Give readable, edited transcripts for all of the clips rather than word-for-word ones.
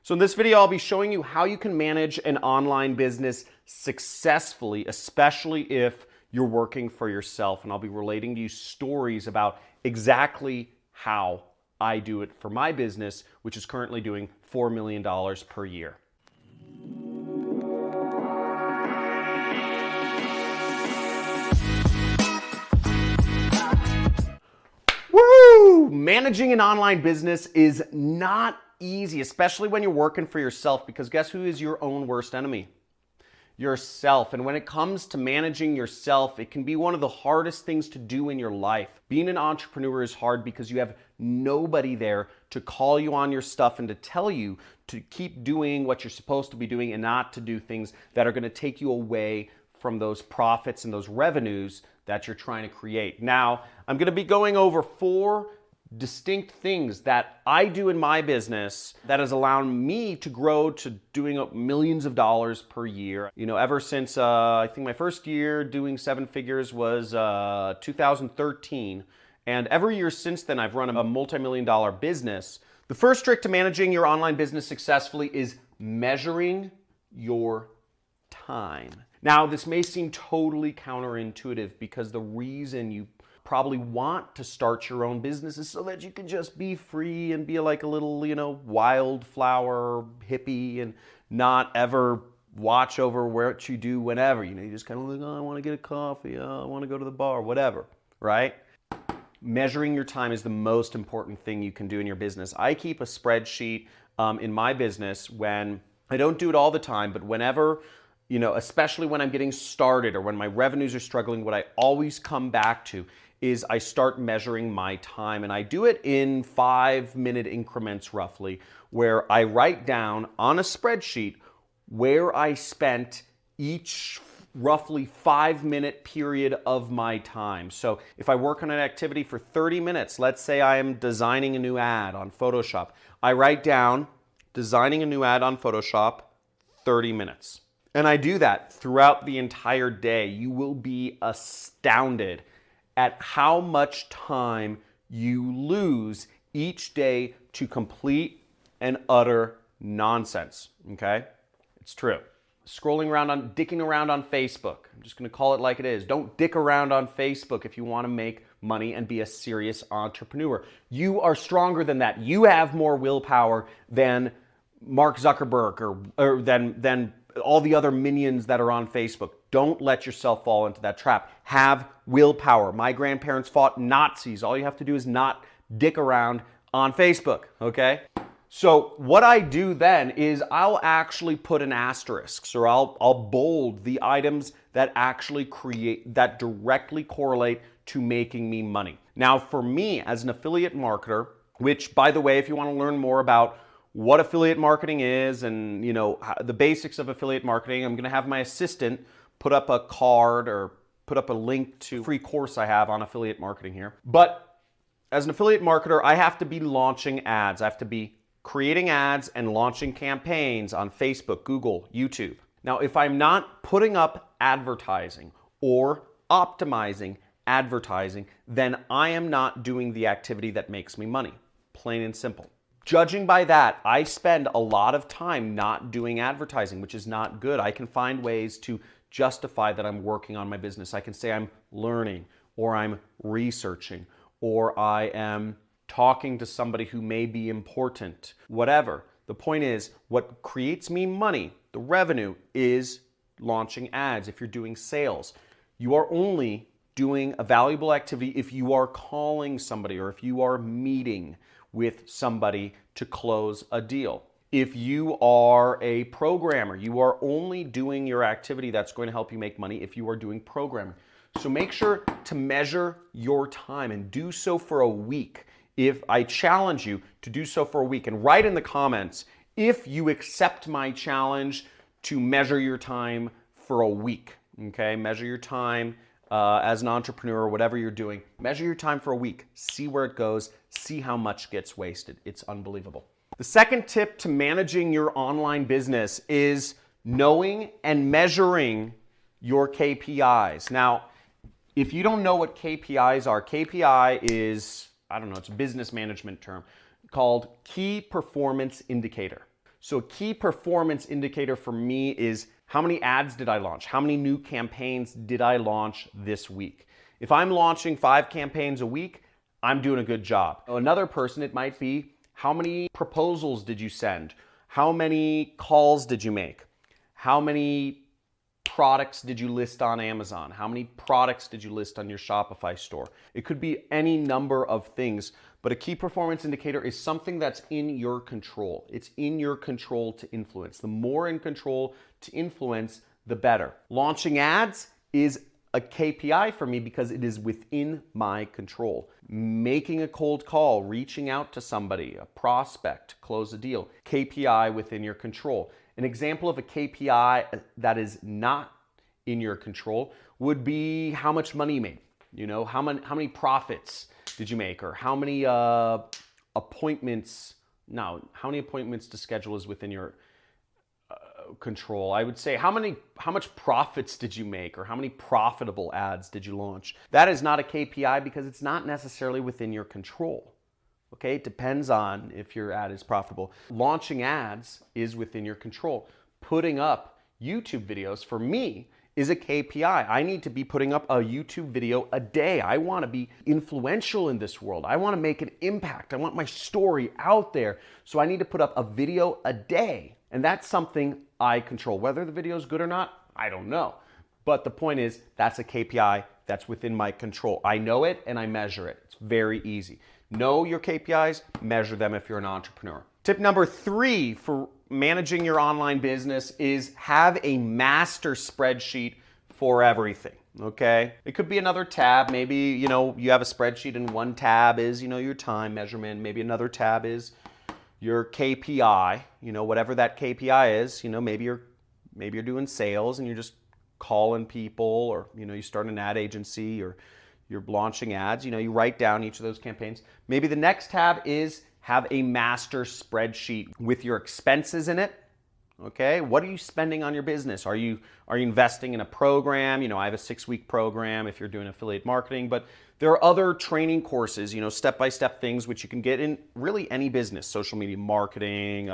So in this video, I'll be showing you how you can manage an online business successfully, especially if you're working for yourself. And I'll be relating to you stories about exactly how I do it for my business, which is currently doing $4 million per year. Woo! Managing an online business is not easy, especially when you're working for yourself, because guess who is your own worst enemy? Yourself. And when it comes to managing yourself, it can be one of the hardest things to do in your life. Being an entrepreneur is hard because you have nobody there to call you on your stuff and to tell you to keep doing what you're supposed to be doing and not to do things that are going to take you away from those profits and those revenues that you're trying to create. Now, I'm going to be going over 4 distinct things that I do in my business that has allowed me to grow to doing millions of dollars per year. You know, ever since I think my first year doing 7 figures was 2013. And every year since then, I've run a multi-million-dollar business. The first trick to managing your online business successfully is measuring your time. Now, this may seem totally counterintuitive because the reason you probably want to start your own business is so that you can just be free and be like a little, wildflower hippie and not ever watch over what you do whenever. You just kind of like, oh, I want to get a coffee, oh, I want to go to the bar, whatever, right? Measuring your time is the most important thing you can do in your business. I keep a spreadsheet in my business when I don't do it all the time, but whenever, especially when I'm getting started or when my revenues are struggling, what I always come back to is I start measuring my time, and I do it in 5-minute increments roughly, where I write down on a spreadsheet where I spent each roughly 5-minute period of my time. So if I work on an activity for 30 minutes, let's say I am designing a new ad on Photoshop, I write down designing a new ad on Photoshop, 30 minutes. And I do that throughout the entire day. You will be astounded at how much time you lose each day to complete and utter nonsense, okay? It's true. Dicking around on Facebook. I'm just gonna call it like it is. Don't dick around on Facebook if you wanna make money and be a serious entrepreneur. You are stronger than that. You have more willpower than Mark Zuckerberg or than all the other minions that are on Facebook. Don't let yourself fall into that trap. Have willpower. My grandparents fought Nazis. All you have to do is not dick around on Facebook, okay? So what I do then is I'll actually put an asterisk, or I'll bold the items that that directly correlate to making me money. Now, for me as an affiliate marketer, which, by the way, if you want to learn more about what affiliate marketing is and the basics of affiliate marketing, I'm going to have my assistant put up a card or put up a link to a free course I have on affiliate marketing here. But as an affiliate marketer, I have to be launching ads. I have to be creating ads and launching campaigns on Facebook, Google, YouTube. Now, if I'm not putting up advertising or optimizing advertising, then I am not doing the activity that makes me money, plain and simple. Judging by that, I spend a lot of time not doing advertising, which is not good. I can find ways to justify that I'm working on my business. I can say I'm learning, or I'm researching, or I am talking to somebody who may be important, whatever. The point is, what creates me money, the revenue, is launching ads. If you're doing sales, you are only doing a valuable activity if you are calling somebody or if you are meeting with somebody to close a deal. If you are a programmer, you are only doing your activity that's going to help you make money if you are doing programming. So make sure to measure your time and do so for a week. If I challenge you to do so for a week, and write in the comments if you accept my challenge to measure your time for a week, okay? Measure your time as an entrepreneur or whatever you're doing. Measure your time for a week. See where it goes. See how much gets wasted. It's unbelievable. The second tip to managing your online business is knowing and measuring your KPIs. Now, if you don't know what KPIs are, KPI is, it's a business management term called Key Performance Indicator. So a key performance indicator for me is how many ads did I launch? How many new campaigns did I launch this week? If I'm launching 5 campaigns a week, I'm doing a good job. Another person, it might be, how many proposals did you send? How many calls did you make? How many products did you list on Amazon? How many products did you list on your Shopify store? It could be any number of things, but a key performance indicator is something that's in your control. It's in your control to influence. The more in control to influence, the better. Launching ads is a KPI for me because it is within my control. Making a cold call, reaching out to somebody, a prospect, close a deal, KPI within your control. An example of a KPI that is not in your control would be how much money you made. You know, how many profits did you make, or how many appointments? No, how many appointments to schedule is within your control. I would say how much profits did you make, or how many profitable ads did you launch? That is not a KPI because it's not necessarily within your control. Okay, it depends on if your ad is profitable. Launching ads is within your control. Putting up YouTube videos for me is a KPI. I need to be putting up a YouTube video a day. I want to be influential in this world. I want to make an impact. I want my story out there. So I need to put up a video a day. And that's something I control. Whether the video is good or not, I don't know. But the point is, that's a KPI that's within my control. I know it and I measure it. It's very easy. Know your KPIs, measure them if you're an entrepreneur. Tip number 3 for managing your online business is have a master spreadsheet for everything, okay? It could be another tab. Maybe, you have a spreadsheet and one tab is, your time measurement. Maybe another tab is your KPI, whatever that KPI is. Maybe you're doing sales and you're just calling people, or, you start an ad agency, or you're launching ads, you write down each of those campaigns. Maybe the next tab is have a master spreadsheet with your expenses in it. Okay, what are you spending on your business? Are you investing in a program? I have a 6-week program if you're doing affiliate marketing, but there are other training courses, step-by-step things which you can get in really any business, social media marketing,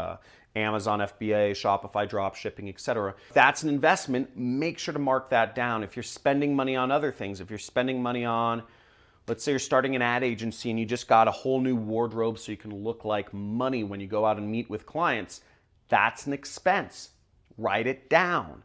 Amazon FBA, Shopify dropshipping, etc. If that's an investment, make sure to mark that down. If you're spending money on other things, if you're spending money on, let's say you're starting an ad agency and you just got a whole new wardrobe so you can look like money when you go out and meet with clients, that's an expense. Write it down.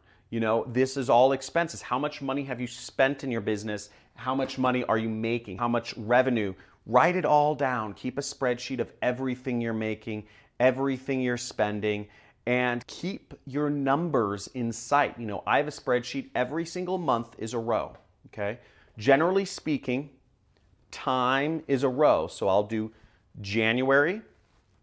This is all expenses. How much money have you spent in your business? How much money are you making? How much revenue? Write it all down. Keep a spreadsheet of everything you're making, everything you're spending, and keep your numbers in sight. I have a spreadsheet. Every single month is a row, okay? Generally speaking, time is a row. So I'll do January,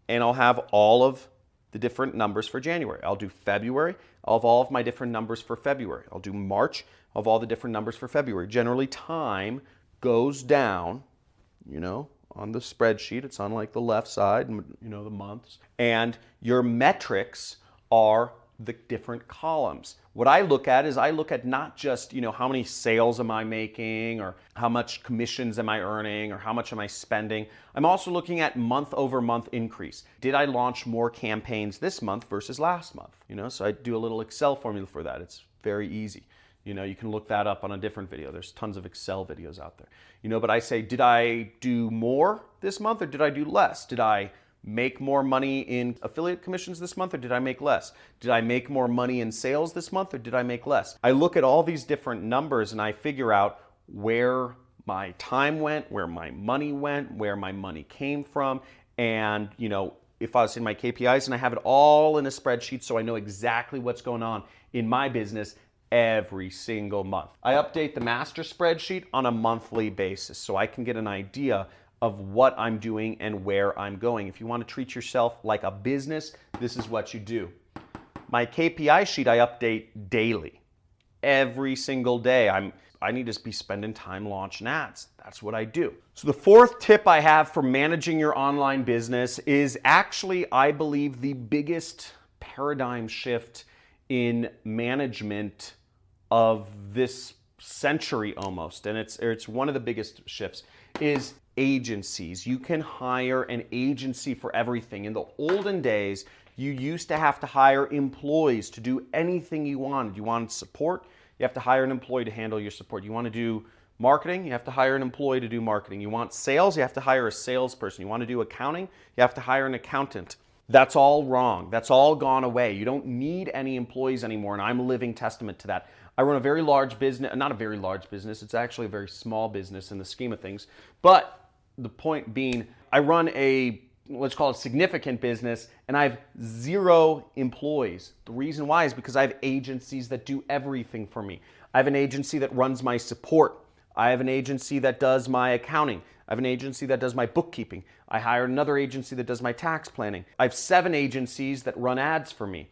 and I'll have all of the different numbers for January. I'll do February. I'll have all of my different numbers for February. I'll do March. I'll have all the different numbers for February. Generally, time goes down, on the spreadsheet. It's on like the left side, the months. And your metrics are the different columns. What I look at is I look at not just, how many sales am I making, or how much commissions am I earning, or how much am I spending. I'm also looking at month over month increase. Did I launch more campaigns this month versus last month? So I do a little Excel formula for that. It's very easy. You can look that up on a different video. There's tons of Excel videos out there. But I say, did I do more this month or did I do less? Did I make more money in affiliate commissions this month or did I make less? Did I make more money in sales this month or did I make less? I look at all these different numbers and I figure out where my time went, where my money went, where my money came from, and if I was in my KPIs, and I have it all in a spreadsheet so I know exactly what's going on in my business every single month. I update the master spreadsheet on a monthly basis so I can get an idea of what I'm doing and where I'm going. If you want to treat yourself like a business, this is what you do. My KPI sheet I update daily. Every single day I need to be spending time launching ads. That's what I do. So the 4th tip I have for managing your online business is actually, I believe, the biggest paradigm shift in management of this century almost, and it's one of the biggest shifts, is agencies. You can hire an agency for everything. In the olden days, You used to have to hire employees to do anything you wanted. You wanted support, you have to hire an employee to handle your support. You want to do marketing, you have to hire an employee to do marketing. You want sales, you have to hire a salesperson. You want to do accounting, you have to hire an accountant. That's all wrong. That's all gone away. You don't need any employees anymore, and I'm a living testament to that. I run a very large business, not a very large business, it's actually a very small business in the scheme of things. But the point being, I run a, let's call it significant business, and I have 0 employees. The reason why is because I have agencies that do everything for me. I have an agency that runs my support. I have an agency that does my accounting. I have an agency that does my bookkeeping. I hire another agency that does my tax planning. I have 7 agencies that run ads for me.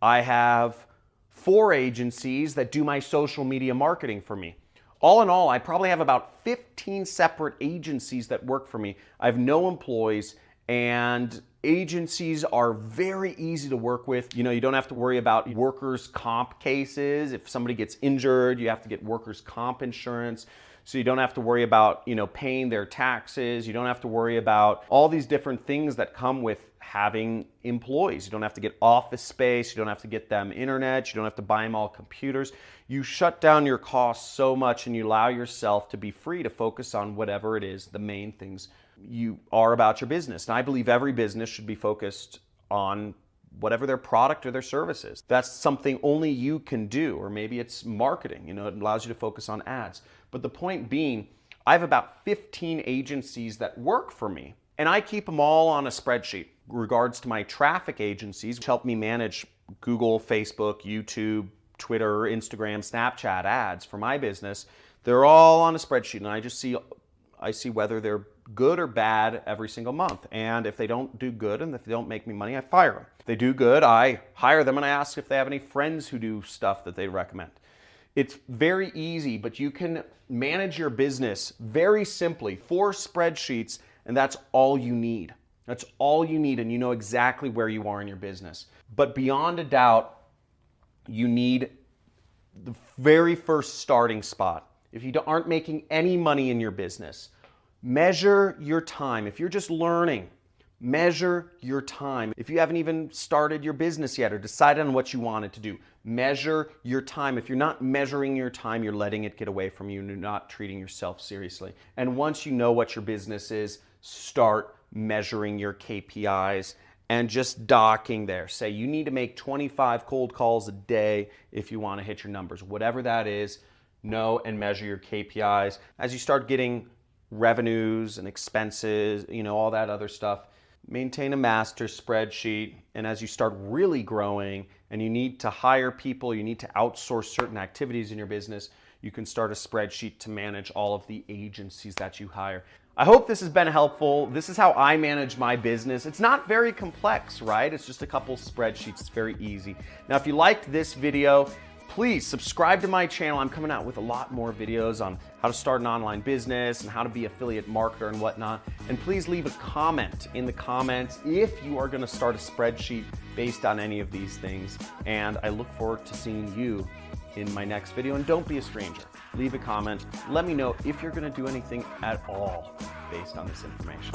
I have 4 agencies that do my social media marketing for me. All in all, I probably have about 15 separate agencies that work for me. I have no employees, and agencies are very easy to work with. You know, you don't have to worry about workers' comp cases. If somebody gets injured, you have to get workers' comp insurance. So you don't have to worry about, paying their taxes. You don't have to worry about all these different things that come with having employees. You don't have to get office space. You don't have to get them internet. You don't have to buy them all computers. You shut down your costs so much, and you allow yourself to be free to focus on whatever it is, the main things you are about your business. And I believe every business should be focused on whatever their product or their service is. That's something only you can do, or maybe it's marketing. It allows you to focus on ads. But the point being, I have about 15 agencies that work for me, and I keep them all on a spreadsheet. In regards to my traffic agencies, which help me manage Google, Facebook, YouTube, Twitter, Instagram, Snapchat ads for my business, they're all on a spreadsheet, and I see whether they're good or bad every single month. And if they don't do good and if they don't make me money, I fire them. If they do good, I hire them and I ask if they have any friends who do stuff that they recommend. It's very easy, but you can manage your business very simply, 4 spreadsheets, and that's all you need. That's all you need, and you know exactly where you are in your business. But beyond a doubt, you need the very first starting spot. If you aren't making any money in your business, measure your time. If you're just learning, measure your time. If you haven't even started your business yet or decided on what you wanted to do, measure your time. If you're not measuring your time, you're letting it get away from you and you're not treating yourself seriously. And once you know what your business is, start measuring your KPIs and just docking there. Say you need to make 25 cold calls a day if you want to hit your numbers. Whatever that is, know and measure your KPIs. As you start getting revenues and expenses, all that other stuff, maintain a master spreadsheet. And as you start really growing and you need to hire people, you need to outsource certain activities in your business, you can start a spreadsheet to manage all of the agencies that you hire. I hope this has been helpful. This is how I manage my business. It's not very complex, right? It's just a couple spreadsheets. It's very easy. Now, if you liked this video, please subscribe to my channel. I'm coming out with a lot more videos on how to start an online business and how to be an affiliate marketer and whatnot. And please leave a comment in the comments if you are going to start a spreadsheet based on any of these things. And I look forward to seeing you in my next video. And don't be a stranger. Leave a comment. Let me know if you're going to do anything at all based on this information.